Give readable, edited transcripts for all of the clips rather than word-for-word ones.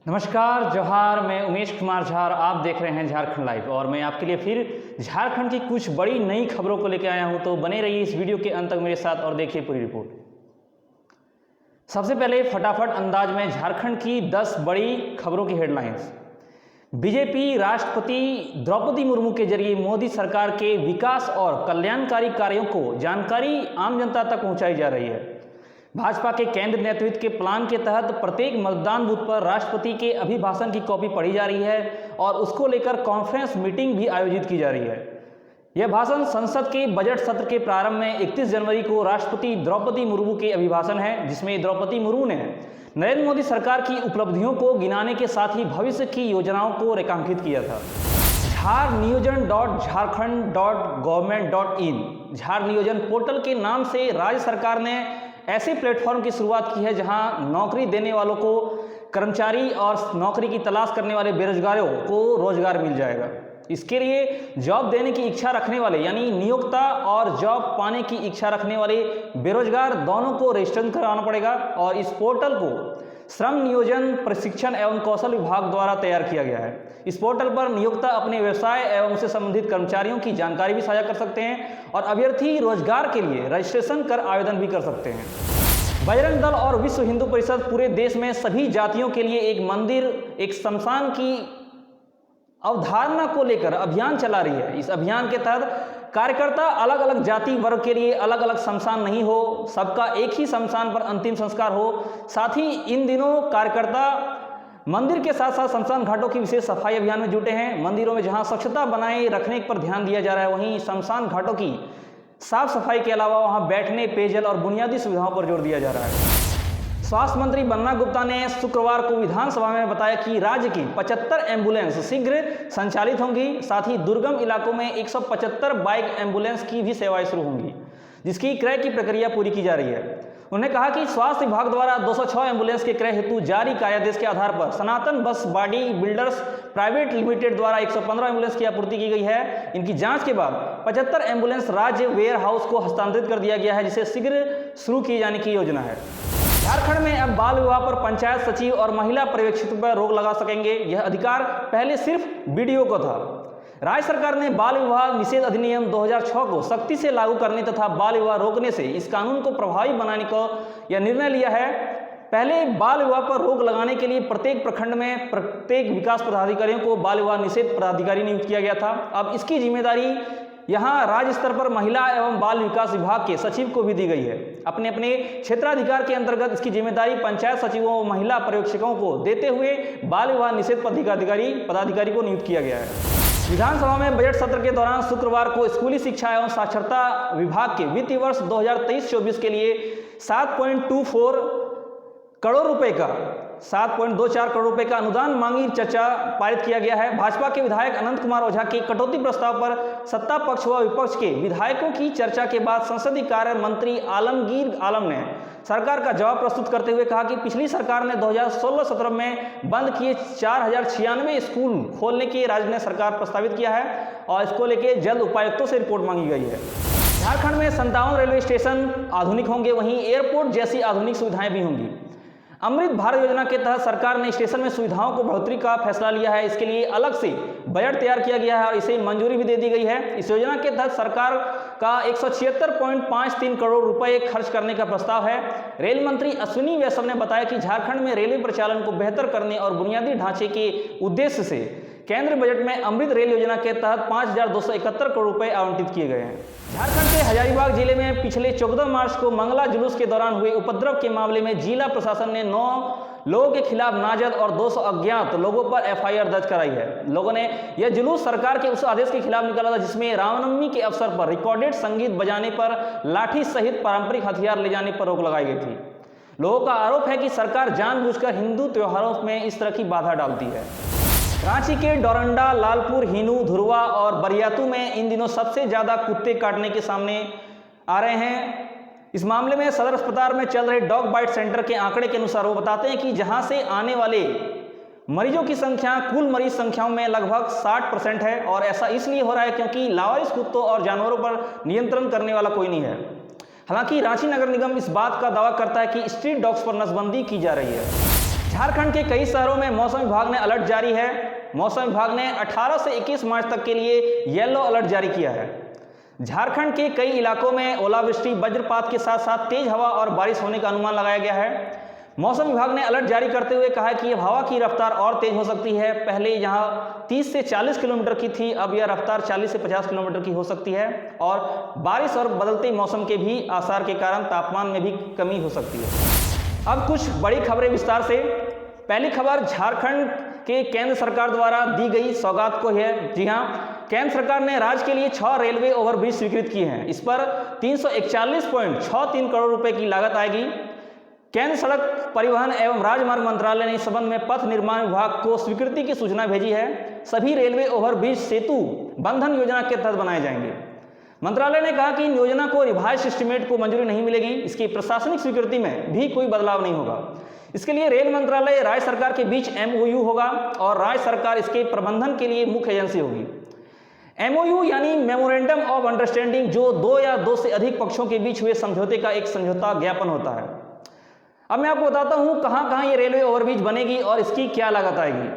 नमस्कार, जोहार। मैं उमेश कुमार झा और आप देख रहे हैं झारखंड लाइव और मैं आपके लिए फिर झारखंड की कुछ बड़ी नई खबरों को लेकर आया हूं। तो बने रहिए इस वीडियो के अंत तक मेरे साथ और देखिए पूरी रिपोर्ट। सबसे पहले फटाफट अंदाज में झारखंड की 10 बड़ी खबरों की हेडलाइंस। बीजेपी राष्ट्रपति द्रौपदी मुर्मू के जरिए मोदी सरकार के विकास और कल्याणकारी कार्यों को जानकारी आम जनता तक पहुंचाई जा रही है। भाजपा के केंद्र नेतृत्व के प्लान के तहत प्रत्येक मतदान बूथ पर राष्ट्रपति के अभिभाषण की कॉपी पढ़ी जा रही है और उसको लेकर कॉन्फ्रेंस मीटिंग भी आयोजित की जा रही है। यह भाषण संसद के बजट सत्र के प्रारंभ में 31 जनवरी को राष्ट्रपति द्रौपदी मुर्मू के अभिभाषण है, जिसमें द्रौपदी मुर्मू ने नरेंद्र मोदी सरकार की उपलब्धियों को गिनाने के साथ ही भविष्य की योजनाओं को रेखांकित किया था। झारनियोजन.झारखंड.गवर्नमेंट.इन झार नियोजन पोर्टल के नाम से राज्य सरकार ने ऐसे प्लेटफॉर्म की शुरुआत की है जहां नौकरी देने वालों को, कर्मचारी और नौकरी की तलाश करने वाले बेरोजगारों को रोजगार मिल जाएगा। इसके लिए जॉब देने की इच्छा रखने वाले यानी नियोक्ता और जॉब पाने की इच्छा रखने वाले बेरोजगार दोनों को रजिस्ट्रेशन कराना पड़ेगा और इस पोर्टल को श्रम नियोजन प्रशिक्षण एवं कौशल विभाग द्वारा तैयार किया गया है। इस पोर्टल पर नियोक्ता अपने व्यवसाय एवं उससे संबंधित कर्मचारियों की जानकारी भी साझा कर सकते हैं और अभ्यर्थी रोजगार के लिए रजिस्ट्रेशन कर आवेदन भी कर सकते हैं। बजरंग दल और विश्व हिंदू परिषद पूरे देश में सभी जातियों के लिए एक मंदिर, एक शमशान की अवधारणा को लेकर अभियान चला रही है। इस अभियान के तहत कार्यकर्ता अलग अलग जाति वर्ग के लिए अलग अलग शमशान नहीं हो, सबका एक ही शमशान पर अंतिम संस्कार हो। साथ ही इन दिनों कार्यकर्ता मंदिर के साथ साथ शमशान घाटों की विशेष सफाई अभियान में जुटे हैं। मंदिरों में जहां स्वच्छता बनाए रखने पर ध्यान दिया जा रहा है, वहीं शमशान घाटों की साफ सफाई के अलावा वहां बैठने, पेयजल और बुनियादी सुविधाओं पर जोर दिया जा रहा है। स्वास्थ्य मंत्री बन्ना गुप्ता ने शुक्रवार को विधानसभा में बताया कि राज्य की 75 एम्बुलेंस शीघ्र संचालित होंगी। साथ ही दुर्गम इलाकों में 175 बाइक एम्बुलेंस की भी सेवाएं शुरू होंगी, जिसकी क्रय की प्रक्रिया पूरी की जा रही है। उन्होंने कहा कि स्वास्थ्य विभाग द्वारा 206 एम्बुलेंस के क्रय हेतु जारी कार्यादेश के आधार पर सनातन बस बॉडी बिल्डर्स प्राइवेट लिमिटेड द्वारा 115 एम्बुलेंस की आपूर्ति की गई है। इनकी जांच के बाद 75 एम्बुलेंस राज्य वेयर हाउस को हस्तांतरित कर दिया गया है, जिसे शीघ्र शुरू किए जाने की योजना है। झारखंड में अब बाल विवाह पर पंचायत सचिव और महिला पर्यवेक्षक पर रोक लगा सकेंगे। यह अधिकार पहले सिर्फ बीडीओ को था। राज्य सरकार ने बाल विवाह निषेध अधिनियम 2006 को सख्ती से लागू करने तथा बाल विवाह रोकने से इस कानून को प्रभावी बनाने का यह निर्णय लिया है। पहले बाल विवाह पर रोक लगाने के लिए प्रत्येक प्रखंड में प्रत्येक विकास पदाधिकारियों को बाल विवाह निषेध पदाधिकारी नियुक्त किया गया था। अब इसकी जिम्मेदारी यहाँ राज्य स्तर पर महिला एवं बाल विकास विभाग के सचिव को भी दी गई है। अपने अपने क्षेत्राधिकार के अंतर्गत इसकी जिम्मेदारी पंचायत सचिवों और महिला पर्यवेक्षकों को देते हुए बाल विवाह निषेध पदाधिकारी को नियुक्त किया गया है। विधानसभा में बजट सत्र के दौरान शुक्रवार को स्कूली शिक्षा एवं साक्षरता विभाग के वित्तीय वर्ष 2023-24 के लिए 7.24 करोड़ रुपए का 7.24 करोड़ रुपए का अनुदान मांगी चर्चा पारित किया गया है। भाजपा के विधायक अनंत कुमार ओझा के कटौती प्रस्ताव पर सत्ता पक्ष व विपक्ष के विधायकों की चर्चा के बाद संसदीय कार्य मंत्री आलमगीर आलम ने सरकार का जवाब प्रस्तुत करते हुए कहा कि पिछली सरकार ने 2016-17 में बंद किए 4096 स्कूल खोलने के राज्य ने सरकार प्रस्तावित किया है और इसको लेकर जल्द उपायुक्तों से रिपोर्ट मांगी गई है। झारखंड में 57 रेलवे स्टेशन आधुनिक होंगे, वहीं एयरपोर्ट जैसी आधुनिक सुविधाएं भी होंगी। अमृत भारत योजना के तहत सरकार ने स्टेशन में सुविधाओं को बढ़ोतरी का फैसला लिया है। इसके लिए अलग से बजट तैयार किया गया है और इसे मंजूरी भी दे दी गई है। इस योजना के तहत सरकार का 176.53 करोड़ रुपए खर्च करने का प्रस्ताव है। रेल मंत्री अश्विनी वैष्णव ने बताया कि झारखंड में रेलवे परिचालन को बेहतर करने और बुनियादी ढांचे के उद्देश्य से केंद्र बजट में अमृत रेल योजना के तहत 5,271 करोड़ रुपए आवंटित किए गए हैं। झारखंड के हजारीबाग जिले में पिछले 14 मार्च को मंगला जुलूस के दौरान हुए उपद्रव के मामले में जिला प्रशासन ने 9 लोगों के खिलाफ नामजद और 200 अज्ञात लोगों पर एफआईआर दर्ज कराई है। लोगों ने यह जुलूस सरकार के उस आदेश के खिलाफ निकाला था जिसमें रामनवमी के अवसर पर रिकॉर्डेड संगीत बजाने पर लाठी सहित पारंपरिक हथियार ले जाने पर रोक लगाई गई थी। लोगों का आरोप है कि सरकार जानबूझकर हिंदू त्योहारों में इस तरह की बाधा डालती है। रांची के डोरंडा, लालपुर, हिनू, धुरवा और बरियातू में इन दिनों सबसे ज्यादा कुत्ते काटने के सामने आ रहे हैं। इस मामले में सदर अस्पताल में चल रहे डॉग बाइट सेंटर के आंकड़े के अनुसार वो बताते हैं कि जहां से आने वाले मरीजों की संख्या कुल मरीज संख्याओं में लगभग 60% है और ऐसा इसलिए हो रहा है क्योंकि लावारिस कुत्तों और जानवरों पर नियंत्रण करने वाला कोई नहीं है। हालांकि रांची नगर निगम इस बात का दावा करता है कि स्ट्रीट डॉग्स पर नसबंदी की जा रही है। झारखंड के कई शहरों में मौसम विभाग ने अलर्ट जारी है। मौसम विभाग ने 18 से 21 मार्च तक के लिए येलो अलर्ट जारी किया है। झारखंड के कई इलाकों में ओलावृष्टि, वज्रपात के साथ साथ तेज हवा और बारिश होने का अनुमान लगाया गया है। मौसम विभाग ने अलर्ट जारी करते हुए कहा है कि अब हवा की रफ्तार और तेज हो सकती है। पहले यहाँ 30 से 40 किलोमीटर की थी, अब यह रफ्तार 40 से 50 किलोमीटर की हो सकती है और बारिश और बदलते मौसम के भी आसार के कारण तापमान में भी कमी हो सकती है। अब कुछ बड़ी खबरें विस्तार से। पहली खबर झारखंड के केंद्र सरकार द्वारा दी गई सौगात को है। जी हाँ, केंद्र सरकार ने राज्य के लिए 6 रेलवे ओवरब्रिज स्वीकृत किए हैं। इस पर 341.63 करोड़ रुपए की लागत आएगी। केंद्र सड़क परिवहन एवं राजमार्ग मंत्रालय ने इस संबंध में पथ निर्माण विभाग को स्वीकृति की सूचना भेजी है। सभी रेलवे ओवरब्रिज सेतु बंधन योजना के तहत बनाए जाएंगे। मंत्रालय ने कहा कि इन योजना को रिवाइज एस्टीमेट को मंजूरी नहीं मिलेगी। इसकी प्रशासनिक स्वीकृति में भी कोई बदलाव नहीं होगा। इसके लिए रेल मंत्रालय राज्य सरकार के बीच MOU होगा और राज्य सरकार इसके प्रबंधन के लिए मुख्य एजेंसी होगी। MOU यानी मेमोरेंडम ऑफ अंडरस्टैंडिंग, जो 2 या 2 से अधिक पक्षों के बीच हुए समझौते का एक समझौता ज्ञापन होता है। अब मैं आपको बताता हूं कहां कहां ये रेलवे ओवरब्रिज बनेगी और इसकी क्या लागत आएगी।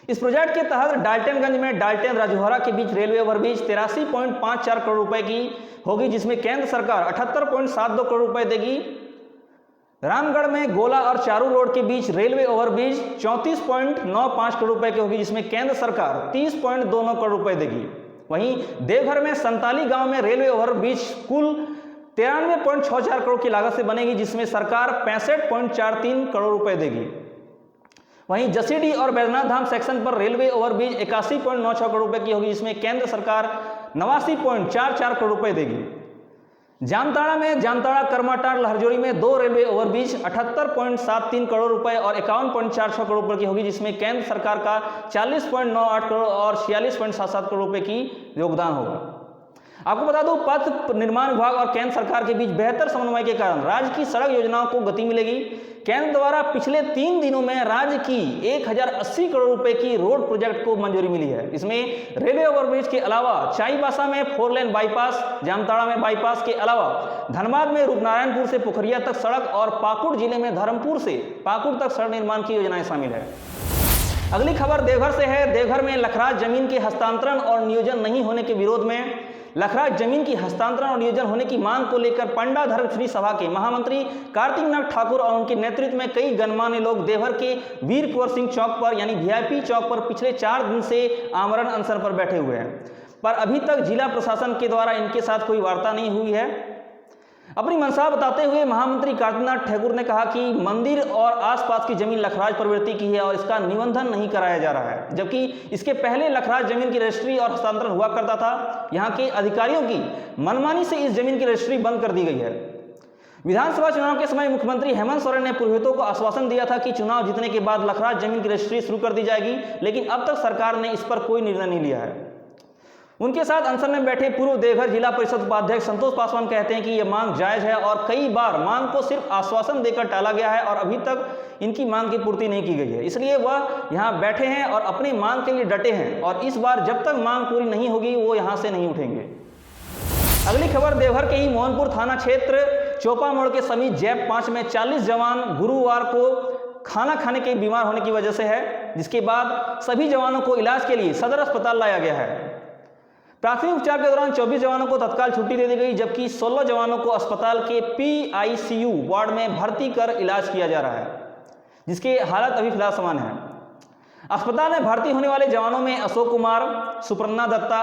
इस प्रोजेक्ट के तहत डाल्टनगंज में डाल्टन राजौहरा के बीच रेलवे ओवरब्रिज 83.54 करोड़ रुपए की होगी, जिसमें केंद्र सरकार 78.72 करोड़ रुपए देगी। रामगढ़ में गोला और चारू रोड के बीच रेलवे ओवरब्रिज 34.95 करोड़ रुपए की होगी, जिसमें केंद्र सरकार 30.29 करोड़ रुपए देगी। वहीं देवघर में संताली गांव में रेलवे ओवरब्रिज कुल 93.64 करोड़ की लागत से बनेगी, जिसमें सरकार 65.43 करोड़ रुपए देगी। वहीं जसीडीह और बैजनाथ धाम सेक्शन पर रेलवे ओवरब्रिज 81.96 करोड़ रुपए की होगी, जिसमें केंद्र सरकार 89.44 करोड़ रुपए देगी। जामताड़ा में जामताड़ा करमाटार लहरजोड़ी में 2 रेलवे ओवरब्रिज 78.73 करोड़ रुपए और 51.46 करोड़ रुपए की होगी, जिसमें केंद्र सरकार का 40.98 करोड़ और 46.77 करोड़ रुपए की योगदान होगा। आपको बता दूं, पथ निर्माण विभाग और केंद्र सरकार के बीच बेहतर समन्वय के कारण राज्य की सड़क योजनाओं को गति मिलेगी। केंद्र द्वारा पिछले 3 दिनों में राज्य की 1080 करोड़ रुपए की रोड प्रोजेक्ट को मंजूरी मिली है। इसमें रेलवे ओवरब्रिज के अलावा चाईबासा में 4 लेन बाईपास, जामताड़ा में बाईपास के अलावा धनबाद में रूपनारायणपुर से पोखरिया तक सड़क और पाकुड़ जिले में धर्मपुर से पाकुड़ तक सड़क निर्माण की योजनाएं शामिल है। अगली खबर देवघर से है। देवघर में लखराज जमीन के हस्तांतरण और नियोजन नहीं होने के विरोध में लखराज जमीन की हस्तांतरण और नियोजन होने की मांग को लेकर पंडा धर्मश्री सभा के महामंत्री कार्तिक नाथ ठाकुर और उनके नेतृत्व में कई गणमान्य लोग देवघर के वीर कुंवर सिंह चौक पर यानी VIP चौक पर पिछले 4 दिन से आमरण अनशन पर बैठे हुए हैं, पर अभी तक जिला प्रशासन के द्वारा इनके साथ कोई वार्ता नहीं हुई है। अपनी मंशा बताते हुए महामंत्री कार्तिकनाथ ठाकुर ने कहा कि मंदिर और आसपास की जमीन लखराज प्रवृत्ति की है और इसका निबंधन नहीं कराया जा रहा है, जबकि इसके पहले लखराज जमीन की रजिस्ट्री और हस्तांतरण हुआ करता था। यहाँ के अधिकारियों की मनमानी से इस जमीन की रजिस्ट्री बंद कर दी गई है। विधानसभा चुनाव के समय मुख्यमंत्री हेमंत सोरेन ने पुरोहितों को आश्वासन दिया था कि चुनाव जीतने के बाद लखराज जमीन की रजिस्ट्री शुरू कर दी जाएगी, लेकिन अब तक सरकार ने इस पर कोई निर्णय नहीं लिया है। उनके साथ अनशन में बैठे पूर्व देवघर जिला परिषद उपाध्यक्ष संतोष पासवान कहते हैं कि यह मांग जायज है और कई बार मांग को सिर्फ आश्वासन देकर टाला गया है और अभी तक इनकी मांग की पूर्ति नहीं की गई है, इसलिए वह यहां बैठे हैं और अपनी मांग के लिए डटे हैं और इस बार जब तक मांग पूरी नहीं होगी वो यहां से नहीं उठेंगे। अगली खबर देवघर के ही मोहनपुर थाना क्षेत्र चोपा मोड़ के समीप जैप 5 में 40 जवान गुरुवार को खाना खाने के बीमार होने की वजह से है, जिसके बाद सभी जवानों को इलाज के लिए सदर अस्पताल लाया गया है। प्राथमिक उपचार के दौरान 24 जवानों को तत्काल छुट्टी दे दी गई, जबकि 16 जवानों को अस्पताल के PICU वार्ड में भर्ती कर इलाज किया जा रहा है, जिसकी हालत अभी फिलहाल सामान्य है। अस्पताल में भर्ती होने वाले जवानों में अशोक कुमार, सुपर्णा दत्ता,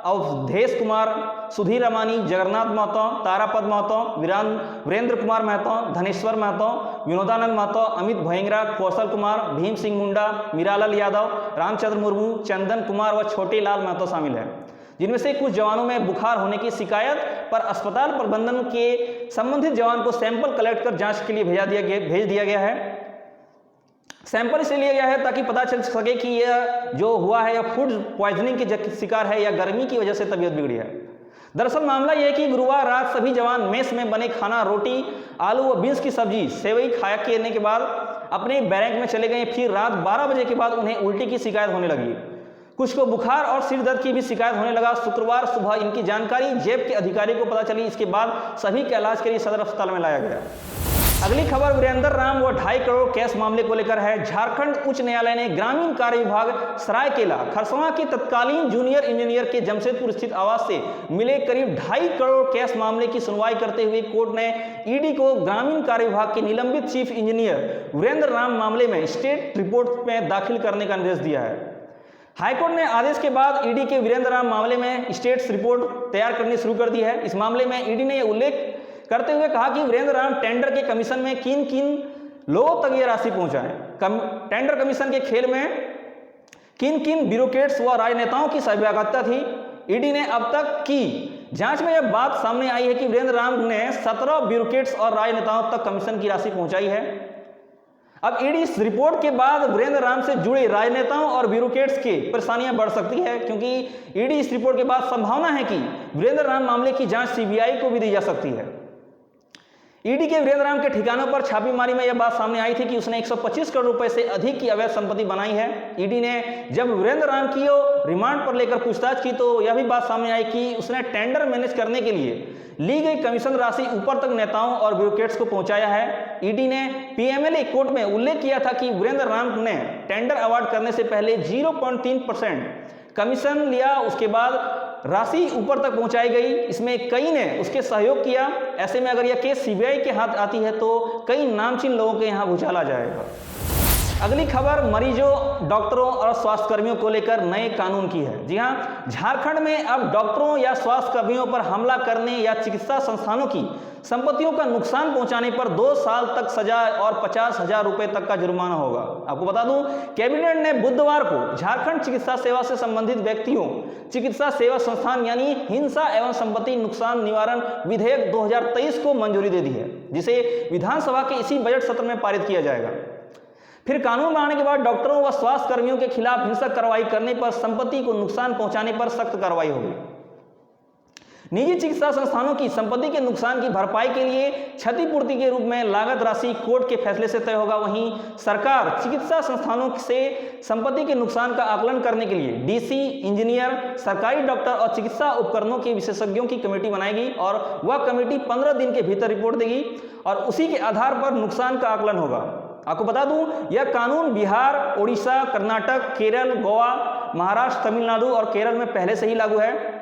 अवधेश कुमार, सुधीर अमानी, जगन्नाथ महतो, तारापद महतो, वीरेंद्र कुमार महतो, धनेश्वर महतो, विनोदानंद महतो, अमित भयंगरा, कौशल कुमार, भीम सिंह मुंडा, मीरालाल यादव, रामचंद्र मुर्मू, चंदन कुमार व छोटे लाल महतो शामिल है, जिनमें से कुछ जवानों में बुखार होने की शिकायत पर अस्पताल प्रबंधन के संबंधित जवान को सैंपल कलेक्ट कर जांच के लिए भेज दिया गया है। सैंपल इसलिए लिया गया है ताकि पता चल सके कि यह जो हुआ है यह फूड पॉइजनिंग के शिकार है या गर्मी की वजह से तबीयत बिगड़ी है। दरअसल मामला यह है कि गुरुवार रात सभी जवान मेस में बने खाना, रोटी, आलू व बीन्स की सब्जी, सेवई खाया करने के बाद अपने बैरक में चले गए। फिर रात 12 बजे के बाद उन्हें उल्टी की शिकायत होने लगी, कुछ को बुखार और सिर दर्द की भी शिकायत होने लगा। शुक्रवार सुबह इनकी जानकारी जेब के अधिकारी को पता चली। इसके बाद सभी के इलाज के लिए सदर अस्पताल में लाया गया। अगली खबर वीरेंद्र राम व 2.5 करोड़ कैश मामले को लेकर है। झारखंड उच्च न्यायालय ने ग्रामीण कार्य विभाग सरायकेला खरसवां के तत्कालीन जूनियर इंजीनियर के जमशेदपुर स्थित आवास से मिले करीब 2.5 करोड़ कैश मामले की सुनवाई करते हुए कोर्ट ने ईडी को ग्रामीण कार्य विभाग के निलंबित चीफ इंजीनियर वीरेंद्र राम मामले में स्टेट रिपोर्ट में दाखिल करने का निर्देश दिया है। हाईकोर्ट ने आदेश के बाद ईडी के वीरेंद्र राम मामले में स्टेट्स रिपोर्ट तैयार करनी शुरू कर दी है। इस मामले में ईडी ने उल्लेख करते हुए कहा कि वीरेंद्र राम टेंडर के कमीशन में किन किन लोगों तक यह राशि पहुंचाए, टेंडर कमीशन के खेल में किन किन ब्यूरोक्रेट्स व राजनेताओं की सहभागिता थी। ईडी ने अब तक की जांच में यह बात सामने आई है कि वीरेंद्र राम ने 17 ब्यूरोक्रेट्स और राजनेताओं तक कमीशन की राशि पहुंचाई है। अब ईडी इस रिपोर्ट के बाद वीरेंद्र राम से जुड़े राजनेताओं और ब्यूरोक्रेट्स की परेशानियां बढ़ सकती है, क्योंकि ईडी इस रिपोर्ट के बाद संभावना है कि वीरेंद्र राम मामले की जांच सीबीआई को भी दी जा सकती है। ईडी के वीरेंद्र राम के ठिकानों पर छापेमारी में यह बात सामने आई थी कि उसने 125 करोड़ रुपए से अधिक की अवैध संपत्ति बनाई है। ईडी ने जब वीरेंद्र राम की रिमांड पर लेकर पूछताछ की तो यह भी बात सामने आई कि उसने टेंडर मैनेज करने के लिए ली गई कमीशन राशि ऊपर तक नेताओं और ब्यूरोक्रेट्स को पहुंचाया है। ईडी ने पीएमएलए कोर्ट में उल्लेख किया था कि वीरेंद्र राम ने टेंडर अवार्ड करने से पहले 0.3% कमीशन लिया, उसके बाद राशि ऊपर तक पहुंचाई गई। इसमें कई ने उसके सहयोग किया। ऐसे में अगर यह केस सीबीआई के हाथ आती है तो कई नामचीन लोगों के यहां भूचाल आ जाएगा। अगली खबर मरीजों, डॉक्टरों और स्वास्थ्यकर्मियों को लेकर नए कानून की है। जी हां, झारखंड में अब डॉक्टरों या स्वास्थ्यकर्मियों पर हमला करने या चिकित्सा संस्थानों की संपत्तियों का नुकसान पहुंचाने पर 2 साल तक सजा और 50,000 रुपए तक का जुर्माना होगा। आपको बता दूं, कैबिनेट ने बुधवार को झारखंड चिकित्सा सेवा से संबंधित व्यक्तियों चिकित्सा सेवा संस्थान यानी हिंसा एवं संपत्ति नुकसान निवारण विधेयक 2023 को मंजूरी दे दी है, जिसे विधानसभा के इसी बजट सत्र में पारित किया जाएगा। फिर कानून बनाने के बाद डॉक्टरों व स्वास्थ्य कर्मियों के खिलाफ हिंसक कार्रवाई करने पर, संपत्ति को नुकसान पहुंचाने पर सख्त कार्रवाई होगी। निजी चिकित्सा संस्थानों की संपत्ति के नुकसान की भरपाई के लिए क्षतिपूर्ति के रूप में लागत राशि कोर्ट के फैसले से तय होगा। वहीं सरकार चिकित्सा संस्थानों से संपत्ति के नुकसान का आकलन करने के लिए डीसी, इंजीनियर, सरकारी डॉक्टर और चिकित्सा उपकरणों के विशेषज्ञों की कमेटी बनाएगी और वह कमेटी 15 दिन के भीतर रिपोर्ट देगी और उसी के आधार पर नुकसान का आकलन होगा। आपको बता दूं, यह कानून बिहार, ओडिशा, कर्नाटक, केरल, गोवा, महाराष्ट्र, तमिलनाडु और केरल में पहले से ही लागू है।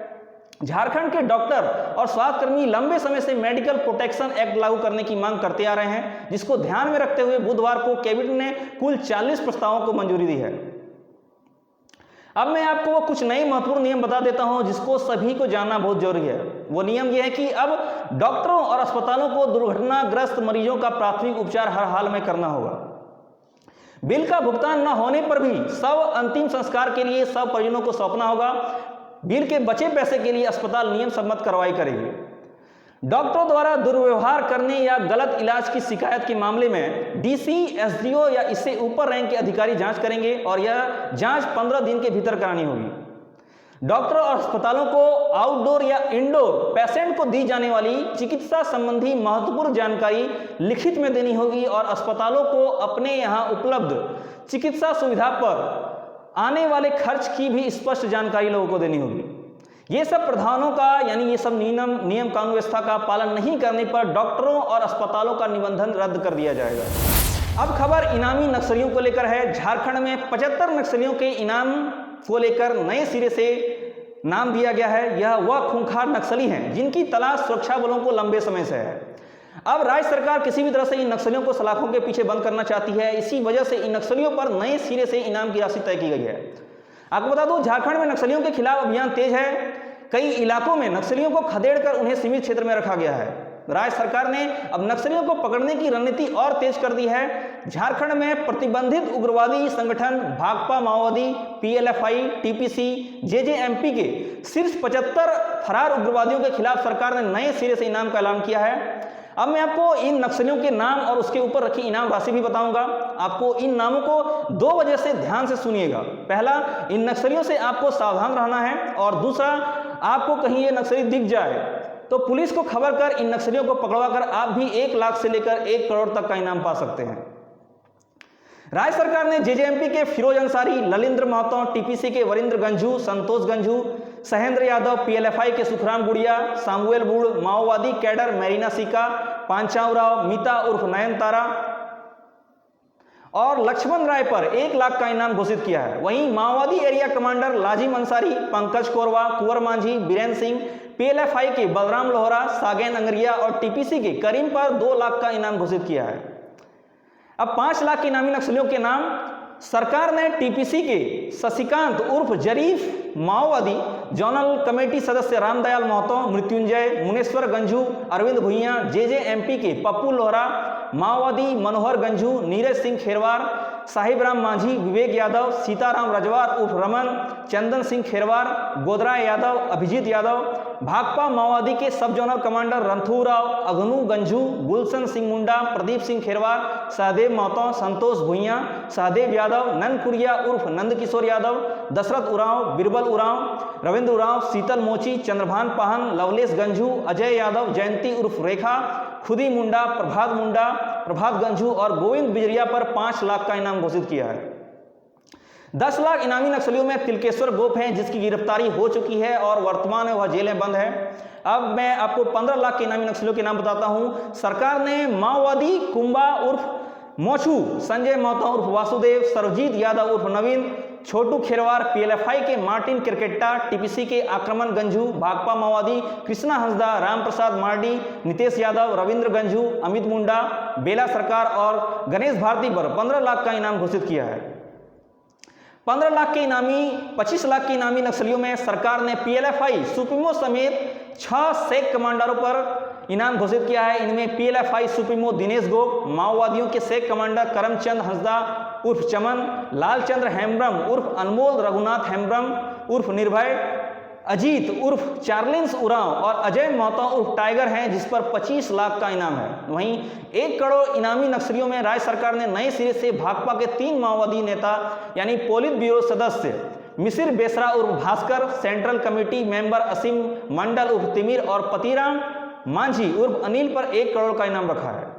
झारखंड के डॉक्टर और स्वास्थ्यकर्मी लंबे समय से मेडिकल प्रोटेक्शन एक्ट लागू करने की मांग करते आ रहे हैं, जिसको ध्यान में रखते हुए बुधवार को कैबिनेट ने कुल 40 प्रस्तावों को मंजूरी दी है। अब मैं आपको वो कुछ नए महत्वपूर्ण नियम बता देता हूं जिसको सभी को जानना बहुत जरूरी है। वो नियम ये है कि अब डॉक्टरों और अस्पतालों को दुर्घटनाग्रस्त मरीजों का प्राथमिक उपचार हर हाल में करना होगा। बिल का भुगतान न होने पर भी शव अंतिम संस्कार के लिए शव परिजनों को सौंपना होगा। बिल के बचे पैसे के लिए अस्पताल नियम सम्मत कार्रवाई करेगी। डॉक्टरों द्वारा दुर्व्यवहार करने या गलत इलाज की शिकायत के मामले में डीसी, एसडीओ या इससे ऊपर रैंक के अधिकारी जांच करेंगे और यह जांच 15 दिन के भीतर करानी होगी। डॉक्टरों और अस्पतालों को आउटडोर या इंडोर पेशेंट को दी जाने वाली चिकित्सा संबंधी महत्वपूर्ण जानकारी लिखित में देनी होगी और अस्पतालों को अपने यहाँ उपलब्ध चिकित्सा सुविधा पर आने वाले खर्च की भी स्पष्ट जानकारी लोगों को देनी होगी। ये सब प्रावधानों का यानी ये सब नियम कानून व्यवस्था का पालन नहीं करने पर डॉक्टरों और अस्पतालों का निबंधन रद्द कर दिया जाएगा। अब खबर इनामी नक्सलियों को लेकर है। झारखंड में 75 नक्सलियों के इनाम को लेकर नए सिरे से नाम दिया गया है। यह वह खूंखार नक्सली हैं जिनकी तलाश सुरक्षा बलों को लंबे समय से है। अब राज्य सरकार किसी भी तरह से इन नक्सलियों को सलाखों के पीछे बंद करना चाहती है। इसी वजह से इन नक्सलियों पर नए सिरे से इनाम की राशि तय की गई है। आपको बता दूं, झारखंड में नक्सलियों के खिलाफ अभियान तेज है। कई इलाकों में नक्सलियों को खदेड़कर उन्हें सीमित क्षेत्र में रखा गया है। राज्य सरकार ने अब नक्सलियों को पकड़ने की रणनीति और तेज कर दी है। झारखंड में प्रतिबंधित उग्रवादी संगठन भाकपा माओवादी, पीएलएफआई, टीपीसी, जेजेएमपी के शीर्ष 75 फरार उग्रवादियों के खिलाफ सरकार ने नए सिरे से इनाम का ऐलान किया है। अब मैं आपको इन नक्सलियों के नाम और उसके ऊपर रखी इनाम राशि भी बताऊंगा। आपको इन नामों को 2 वजह से ध्यान से सुनिएगा। पहला, इन नक्सलियों से आपको सावधान रहना है और दूसरा, आपको कहीं ये नक्सली दिख जाए तो पुलिस को खबर कर इन नक्सलियों को पकड़वाकर आप भी 1 लाख से लेकर 1 करोड़ तक का इनाम पा सकते हैं। राज्य सरकार ने जेजेएमपी के फिरोज अंसारी, ललिंद्र महतो, टीपीसी के वरिंद्र गंझू, संतोष गंझू, सहेंद्र यादव, पीएलएफआई के सुखराम गुड़िया, सामुएल बुड़, माओवादी कैडर मेरीना सिका, पांचाऊ राव, मीता उर्फ नयनतारा और लक्ष्मण राय पर 1 लाख का इनाम घोषित किया है। वहीं माओवादी एरिया कमांडर लाजिम अंसारी, पंकज कोरवा, कुंवर मांझी, बीरेन्द्र सिंह, पीएलएफआई के बलराम लोहरा, सागेन अंगरिया और टीपीसी के करीम पर 2 लाख का इनाम घोषित किया है। अब 5 लाख के इनामी नक्सलियों के नाम सरकार ने टीपीसी के शशिकांत उर्फ जरीफ, माओवादी जोनल कमेटी सदस्य रामदयाल महतो, मृत्युंजय, मुनेश्वर गंझू, अरविंद भुइया, जेजेएमपी के पप्पू लोहरा, माओवादी मनोहर गंझू, नीरज सिंह खेरवार, साहिब राम मांझी, विवेक यादव, सीताराम रजवार उर्फ रमन, चंदन सिंह खेरवार, गोदरा यादव, अभिजीत यादव, भाकपा माओवादी के सब जोनल कमांडर रणथू राव, अघनू गंझू, गुलशन सिंह मुंडा, प्रदीप सिंह खेरवार, सहदेव महतो, संतोष भुइया, सहदेव यादव, नंदकुरिया उर्फ नंदकिशोर यादव, दशरथ उरांव, बिरबल उरांव, रविंद्र उरांव, शीतल मोची, चंद्रभान पाहन, लवलेश गंझू, अजय यादव, जयंती उर्फ रेखा, खुदी मुंडा, प्रभात गंझू और गोविंद बिजरिया पर 5 लाख का इनाम घोषित किया है। 10 लाख इनामी नक्सलियों में तिलकेश्वर गोप हैं, जिसकी गिरफ्तारी हो चुकी है और वर्तमान में वह जेल में बंद है। अब मैं आपको 15 लाख के इनामी नक्सलियों के नाम बताता हूं। सरकार ने माओवादी कुंबा उर्फ मोचू, संजय महतो उर्फ वासुदेव, सर्वजीत यादव उर्फ नवीन, छोटू खेरवार, पीएलएफआई के मार्टिन क्रिकेट्टा, टीपीसी के आक्रमण गंझू, भाकपा माओवादी कृष्णा हंसदा, राम प्रसाद मार्डी, नितेश यादव, रविंद्र गंझू, अमित मुंडा, बेला सरकार और गणेश भारती पर 15 लाख का इनाम घोषित किया है। 15 लाख के इनामी 25 लाख के इनामी नक्सलियों में सरकार ने पीएलएफआई सुप्रीमो समेत 6 सेक कमांडरों पर इनाम घोषित किया है। इनमें पीएलएफआई सुप्रीमो दिनेश गोप, माओवादियों के सेक कमांडर करमचंद हंसदा उर्फ चमन, लालचंद्र हेम्ब्रम उर्फ अनमोल, रघुनाथ हेम्ब्रम उर्फ निर्भय, अजीत उर्फ चार्लिंस उरांव और अजय महतो उर्फ टाइगर हैं, जिस पर 25 लाख का इनाम है। वहीं 1 करोड़ इनामी नक्सलियों में राज्य सरकार ने नए सिरे से भाकपा के 3 माओवादी नेता यानी पोलित ब्यूरो सदस्य मिसिर बेसरा उर्फ भास्कर, सेंट्रल कमेटी मेंबर असीम मंडल उर्फ तिमिर और पतिराम मांझी उर्फ अनिल पर 1 करोड़ का इनाम रखा है।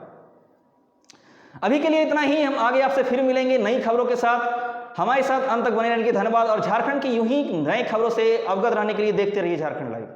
अभी के लिए इतना ही। हम आगे आपसे फिर मिलेंगे नई खबरों के साथ। हमारे साथ अंत तक बने रहने के धन्यवाद और झारखंड की यूं ही नई खबरों से अवगत रहने के लिए देखते रहिए झारखंड लाइव।